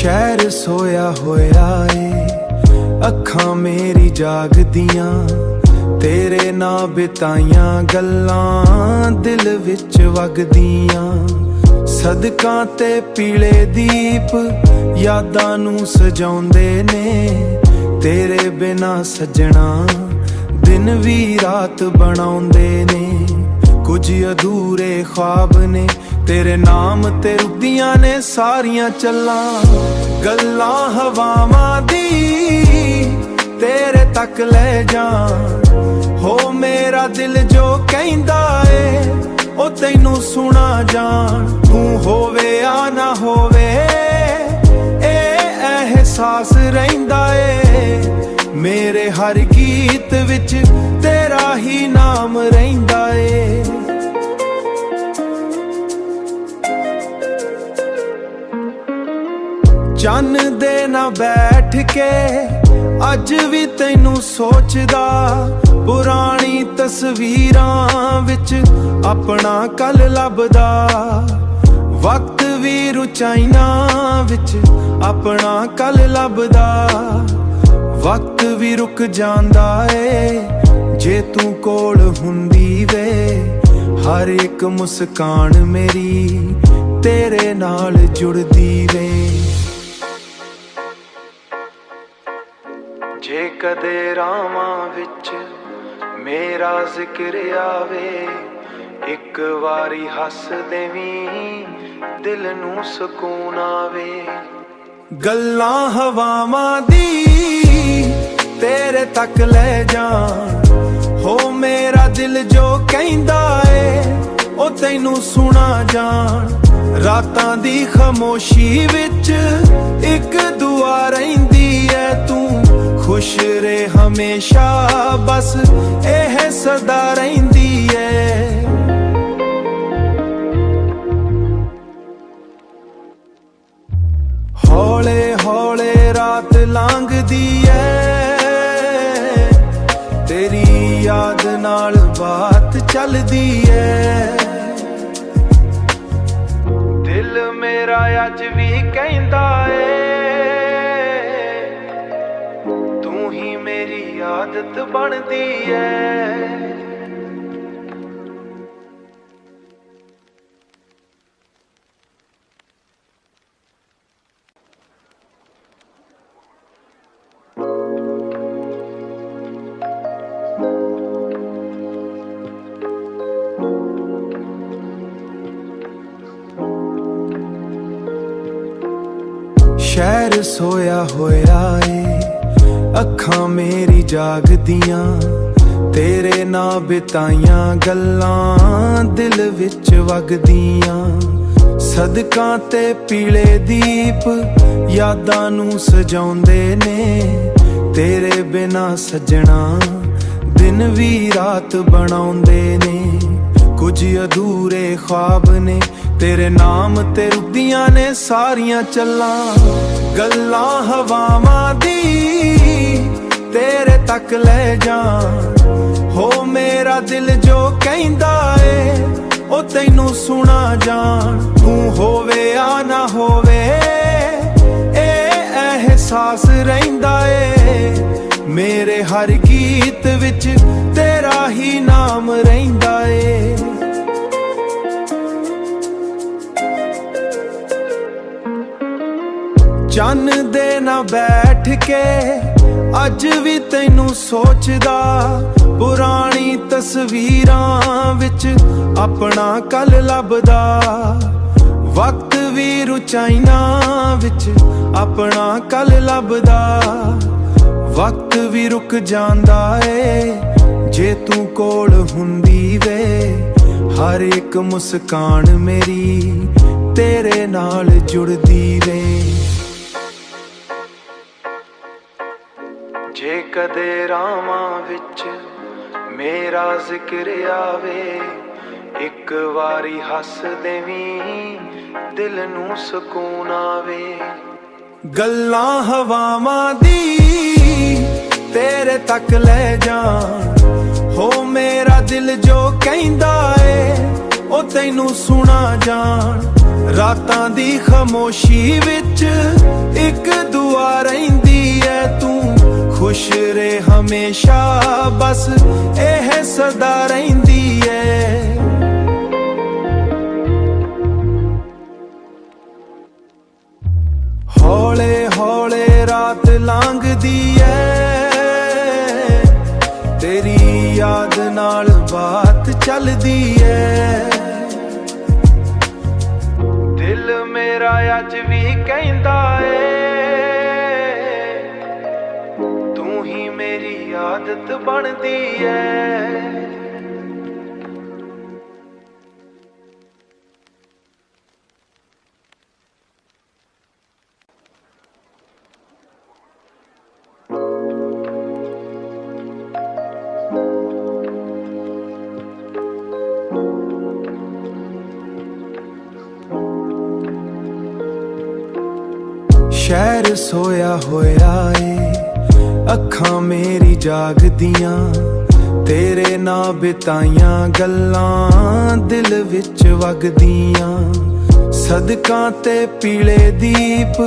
शहर सोया होया ए अखां मेरी जागदियां तेरे ना बिताइयां गल्लां दिल विच वगदियां सदकां ते पीले दीप यादां नूं सजाउंदे ने तेरे बिना सजना दिन भी रात बनाउंदे ने कुछ अधूरे ख्वाब ने तेरे नाम ते रुदियां ने सारियां चल्लां गल्लां हवावां दी तेरे तक ले जान हो मेरा दिल जो कहंदा ए ओ तैनू सुना जान तू होवे या ना होवे ए एहसास रहिंदा ए मेरे हर गीत विच तेरा ही नाम रहिंदा ए चन्न दे ना बैठ के अज भी तैनू सोचदा पुरानी तस्वीरां विच अपना कल लभदा वक्त भी रुचाइना विच अपना कल लभदा वक्त भी रुक जांदा ए जे तू कोल हुंदी वे हर एक मुस्कान मेरी तेरे नाल जुड़दी वे जे कदे रावां विच मेरा जिक्र आवे एक वारी हस देवीं दिल नूं सकून आवे गल्लां हवावां दी तेरे तक ले जान हो मेरा दिल जो कहंदा ए ओ तैनू सुना जान रातां दी खामोशी विच एक दुआ रहिंदी ऐ तू खुश रे हमेशा बस एह सदा रहिंदी ऐ हौले हौले रात लंघदी ऐ तेरी याद नाल बात चलदी ऐ दिल मेरा अज भी कहंदा ऐ मेरी आदत बनदी है शहर सोया होया ए अखां मेरी जागदियां तेरे ना बिताइयां गल्लां दिल विच वगदियां सदकां ते पीले दीप यादां नूं सजाउंदे ने तेरे बिना सजना दिन भी रात बनाउंदे ने कुछ अधूरे ख्वाब ने तेरे नाम ते रुदियां ने सारियां चल्लां गल्लां हवावां दी तेरे तक ले जान हो मेरा दिल जो कहंदा ए ओ तैनू सुना जान तू होवे या ना होवे ए एहसास रहिंदा ए मेरे हर गीत विच तेरा ही नाम रहिंदा ए चन्न दे ना बैठ के अज भी तैनू सोचदा पुरानी तस्वीरां विच अपना कल लभदा वक्त भी रुचाइना विच अपना कल लभदा वक्त भी रुक जांदा ए जे तू कोल हुंदी वे हर एक मुस्कान मेरी तेरे नाल जुड़दी वे जे कदे रावां विच मेरा जिक्र आवे एक वारी हस देवीं दिल नूं सकून आवे गल्लां हवावां दी तेरे तक ले जान हो मेरा दिल जो कहंदा ए ओ तैनू सुना जान रातां दी खामोशी विच ਇੱਕ ਦੁਆ ਰਹਿੰਦੀ ਐ ਤੂੰ ਖੁਸ਼ ਰਹਿ ਹਮੇਸ਼ਾ, ਬਸ ਇਹ ਸਦਾ ਰਹਿੰਦੀ ਐ। ਹੌਲੇ ਹੌਲੇ ਰਾਤ ਲੰਘਦੀ ਐ, ਤੇਰੀ ਯਾਦ ਨਾਲ ਬਾਤ ਚੱਲਦੀ ਐ। ਦਿਲ ਮੇਰਾ ਅੱਜ ਵੀ ਕਹਿੰਦਾ ਏ, ਤੂੰ ਹੀ ਮੇਰੀ ਆਦਤ ਬਣਦੀ ਐ। ਸ਼ਹਿਰ ਸੋਇਆ ਹੋਇਆ ਏ, ਅੱਖਾਂ ਮੇਰੀ ਜਾਗਦੀਆਂ, ਤੇਰੇ ਨਾਲ ਬਿਤਾਈਆਂ ਗੱਲਾਂ ਦਿਲ ਵਿੱਚ ਵਗਦੀਆਂ। ਸਦਕਾਂ ਤੇ ਪੀਲੇ ਦੀਪ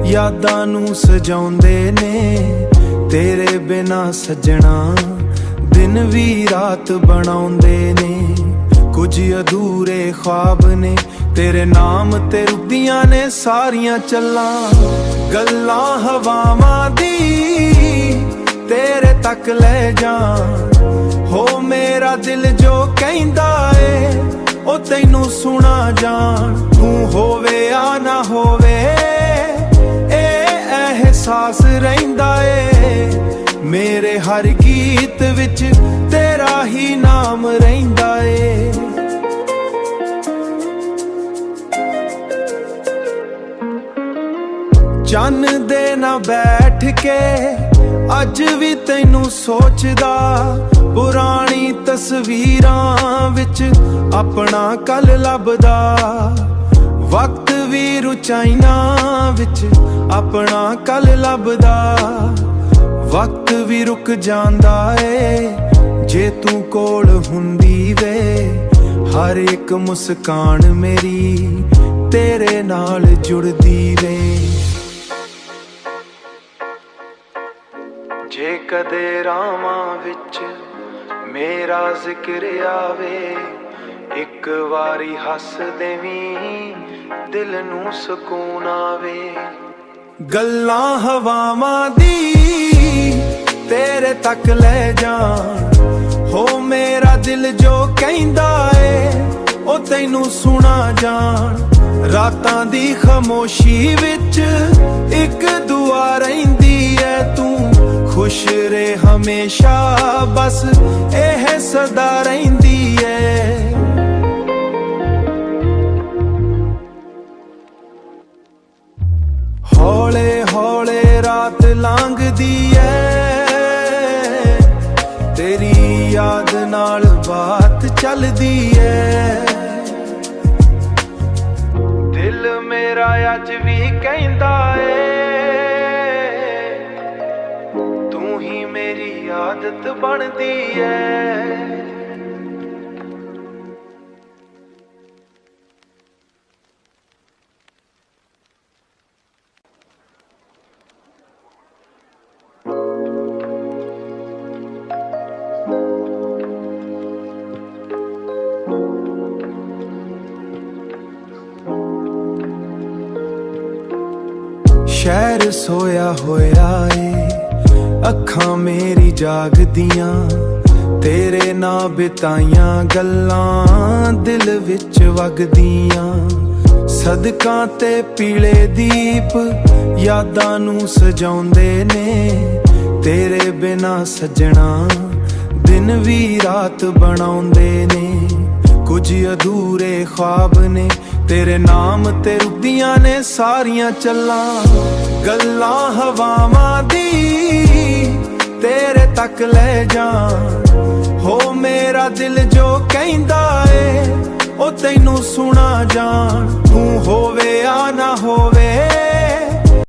ਯਾਦਾਂ ਨੂੰ ਸਜਾਉਂਦੇ ਨੇ, ਤੇਰੇ ਬਿਨਾ ਸਜਣਾ ਦਿਨ ਵੀ ਰਾਤ ਬਣਾਉਂਦੇ ਨੇ। ਕੁਝ ਅਧੂਰੇ ख्वाब ਨੇ ਤੇਰੇ ਨਾਮ ਤੇ ਰੁੱਦੀਆਂ ਨੇ ਸਾਰੀਆਂ ਚੱਲਾਂ। ਗੱਲਾਂ ਹਵਾਵਾਂ ਦੀ ਤੇਰੇ ਤੱਕ ਲੈ ਜਾਣ, ਹੋ ਮੇਰਾ ਦਿਲ ਜੋ ਕਹਿੰਦਾ ਏ ਉਹ ਤੈਨੂੰ ਸੁਣਾ ਜਾਣ। ਤੂੰ ਹੋਵੇ ਆ ਨਾ ਹੋਵੇ ਇਹ ਅਹਿਸਾਸ ਰਹਿੰਦਾ ਏ, ਮੇਰੇ ਹਰ ਗੀਤ ਵਿੱਚ ਤੇਰਾ ਹੀ ਨਾਮ ਰਹਿੰਦਾ ਏ। ਚੰਨ ਦੇ ਨਾ ਬੈਠ ਕੇ ਅੱਜ ਵੀ ਤੈਨੂੰ ਸੋਚਦਾ, ਪੁਰਾਣੀ ਤਸਵੀਰਾਂ ਵਿੱਚ ਆਪਣਾ ਕੱਲ ਲੱਭਦਾ। ਵਕਤ ਵੀ ਰੁਚਾਈਆਂ ਵਿੱਚ ਆਪਣਾ ਕੱਲ ਲੱਭਦਾ, ਵਕਤ ਵੀ ਰੁਕ ਜਾਂਦਾ ਏ ਜੇ ਤੂੰ ਕੋਲ ਹੁੰਦੀ ਵੇ। ਹਰ ਇੱਕ ਮੁਸਕਾਨ ਮੇਰੀ ਤੇਰੇ ਨਾਲ ਜੁੜਦੀ ਵੇ। ਜੇ ਕਦੇ ਰਾਵਾਂ ਵਿੱਚ ਮੇਰਾ ਜ਼ਿਕਰ ਆਵੇ, ਇੱਕ ਵਾਰੀ ਹੱਸ ਦੇਵੀਂ ਦਿਲ ਨੂੰ ਸਕੂਨ ਆਵੇ। ਗੱਲਾਂ ਹਵਾਵਾਂ ਦੀ ਤੇਰੇ ਤੱਕ ਲੈ ਜਾਣ, ਹੋ ਮੇਰਾ ਦਿਲ ਜੋ ਕਹਿੰਦਾ ਏ ਉਹ ਤੈਨੂੰ ਸੁਣਾ ਜਾਣ। ਰਾਤਾਂ ਦੀ ਖਾਮੋਸ਼ੀ ਵਿੱਚ ਇੱਕ ਦੁਆ ਰਹਿੰਦੀ ਐ ਤੂੰ ਖੁਸ਼ ਰਹਿ ਹਮੇਸ਼ਾ, ਬਸ ਇਹ ਸਦਾ ਰਹਿੰਦੀ ਐ। ਹੌਲੇ ਹੌਲੇ ਰਾਤ ਲੰਘਦੀ ਐ, ਤੇਰੀ ਯਾਦ ਨਾਲ ਬਾਤ ਚੱਲਦੀ ਐ। ਦਿਲ ਮੇਰਾ ਅੱਜ ਵੀ ਕਹਿੰਦਾ ਏ, ਤੂੰ ਹੀ ਮੇਰੀ ਆਦਤ ਬਣਦੀ ਐ। ਸ਼ਹਿਰ ਸੋਇਆ ਹੋਇਆ ਏ, ਅੱਖਾਂ ਮੇਰੀ ਜਾਗਦੀਆਂ, ਤੇਰੇ ਨਾਲ ਬਿਤਾਈਆਂ ਗੱਲਾਂ ਦਿਲ ਵਿੱਚ ਵਗਦੀਆਂ। ਸਦਕਾਂ ਤੇ ਪੀਲੇ ਦੀਪ ਯਾਦਾਂ ਨੂੰ ਸਜਾਉਂਦੇ ਨੇ, ਤੇਰੇ ਬਿਨਾ ਸਜਣਾ ਦਿਨ ਵੀ ਰਾਤ ਬਣਾਉਂਦੇ ਨੇ। ਕੁਝ ਅਧੂਰੇ ख्वाब ਨੇ ਤੇਰੇ ਨਾਮ ਤੇ ਰੁੱਦੀਆਂ ਨੇ ਸਾਰੀਆਂ ਚੱਲਾਂ। ਗੱਲਾਂ ਹਵਾਵਾਂ ਦੀ ਤੇਰੇ ਤੱਕ ਲੈ ਜਾਣ, ਹੋ ਮੇਰਾ ਦਿਲ ਜੋ ਕਹਿੰਦਾ ਏ ਉਹ ਤੈਨੂੰ ਸੁਣਾ ਜਾਣ। ਤੂੰ ਹੋਵੇ ਆ ਨਾ ਹੋਵੇ